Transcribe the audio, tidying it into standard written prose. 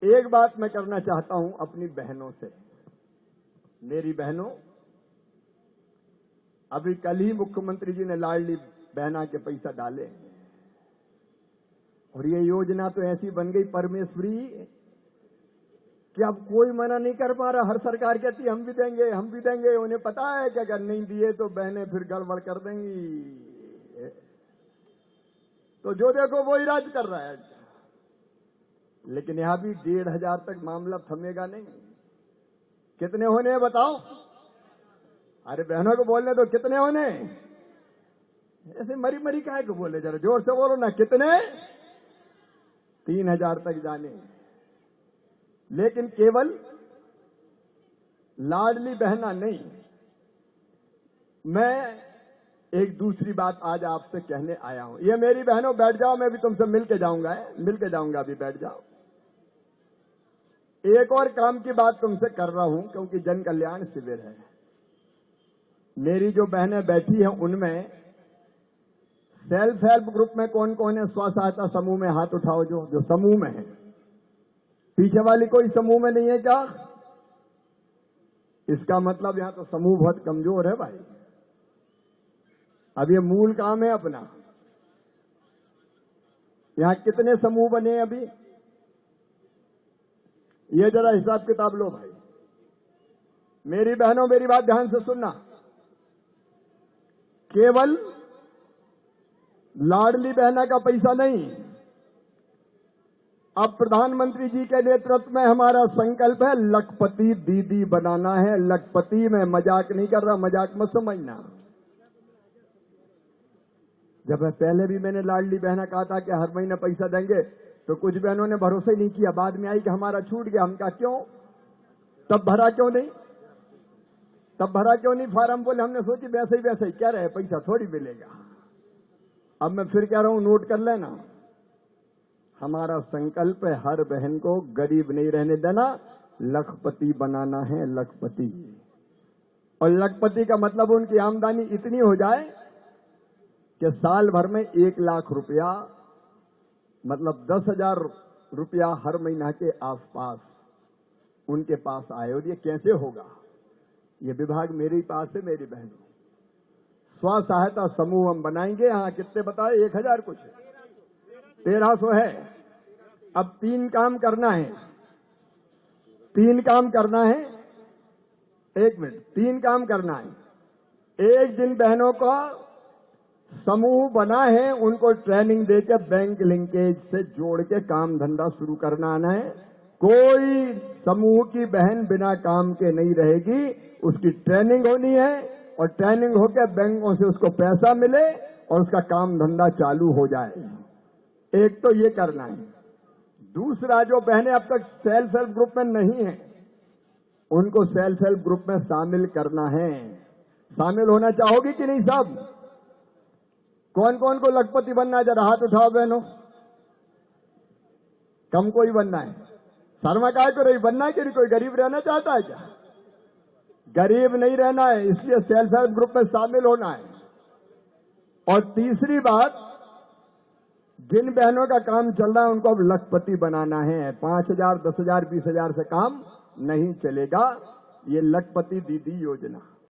एक बात मैं करना चाहता हूं अपनी बहनों से। मेरी बहनों, अभी कल ही मुख्यमंत्री जी ने लाडली बहना के पैसा डाले और ये योजना तो ऐसी बन गई परमेश्वरी कि अब कोई मना नहीं कर पा रहा। हर सरकार कहती है हम भी देंगे, हम भी देंगे। उन्हें पता है कि अगर नहीं दिए तो बहनें फिर गड़बड़ कर देंगी। तो जो देखो वो ही राज कर रहा है। लेकिन यहां भी 1,500 तक मामला थमेगा नहीं। कितने होने हैं बताओ? अरे बहनों को बोलने तो कितने होने? ऐसे मरी मरी काहे को बोले, जरा जोर से बोलो ना। कितने? 3,000 तक जाने। लेकिन केवल लाडली बहना नहीं, मैं एक दूसरी बात आज आपसे कहने आया हूं। ये मेरी बहनों बैठ जाओ, मैं भी तुमसे मिलके जाऊंगा, अभी बैठ जाओ। एक और काम की बात तुमसे कर रहा हूं क्योंकि जन कल्याण शिविर है। मेरी जो बहनें बैठी हैं उनमें सेल्फ हेल्प ग्रुप में कौन कौन है? स्व सहायता समूह में हाथ उठाओ। जो समूह में है। पीछे वाली कोई समूह में नहीं है क्या? इसका मतलब यहां तो समूह बहुत कमजोर है भाई। अब ये मूल काम है अपना। यहां कितने समूह बने हैं अभी? ये जरा हिसाब किताब लो भाई। मेरी बहनों, मेरी बात ध्यान से सुनना। केवल लाडली बहना का पैसा नहीं, अब प्रधानमंत्री जी के नेतृत्व में हमारा संकल्प है लखपति दीदी बनाना है। लखपति में मजाक नहीं कर रहा, मजाक मत समझना। जब पहले भी मैंने लाडली बहना कहा था कि हर महीने पैसा देंगे तो कुछ बहनों ने भरोसा ही नहीं किया। बाद में आई कि हमारा छूट गया। हम कहा क्यों? तब भरा क्यों नहीं? फार्म? बोले हमने सोची वैसे ही कह रहे पैसा थोड़ी मिलेगा। अब मैं फिर कह रहा हूं, नोट कर लेना। हमारा संकल्प है हर बहन को गरीब नहीं रहने देना, लखपति बनाना है। लखपति। और लखपति का मतलब उनकी आमदनी इतनी हो जाए कि साल भर में 1 लाख रुपया, मतलब 10,000 रुपया हर महीना के आसपास उनके पास आए। और ये कैसे होगा? ये विभाग मेरे ही पास है मेरी बहनों। स्व सहायता समूह हम बनाएंगे। हाँ, कितने बताए? 1,000 कुछ 1,300 है। अब 3 काम करना है। 3 काम करना है। 1 मिनट। 3 काम करना है। एक दिन बहनों का समूह बना है, उनको ट्रेनिंग देकर बैंक लिंकेज से जोड़ के काम धंधा शुरू करना आना है। कोई समूह की बहन बिना काम के नहीं रहेगी। उसकी ट्रेनिंग होनी है और ट्रेनिंग होकर बैंकों से उसको पैसा मिले और उसका काम धंधा चालू हो जाए। एक तो ये करना है। दूसरा, जो बहनें अब तक सेल्फ हेल्प ग्रुप में नहीं है उनको सेल्फ हेल्प ग्रुप में शामिल करना है। शामिल होना चाहोगी कि नहीं? सब कौन कौन को लखपति बनना है? जरा हाथ उठाओ बहनों। कम कोई बनना है? शर्मा काय को रही बनना है कि कोई गरीब रहना चाहता है क्या? गरीब नहीं रहना है, इसलिए सेल्फ हेल्प ग्रुप में शामिल होना है। और तीसरी बात, जिन बहनों का काम चल रहा है उनको अब लखपति बनाना है। 5,000, 10,000, 20,000 से काम नहीं चलेगा। ये लखपति दीदी योजना।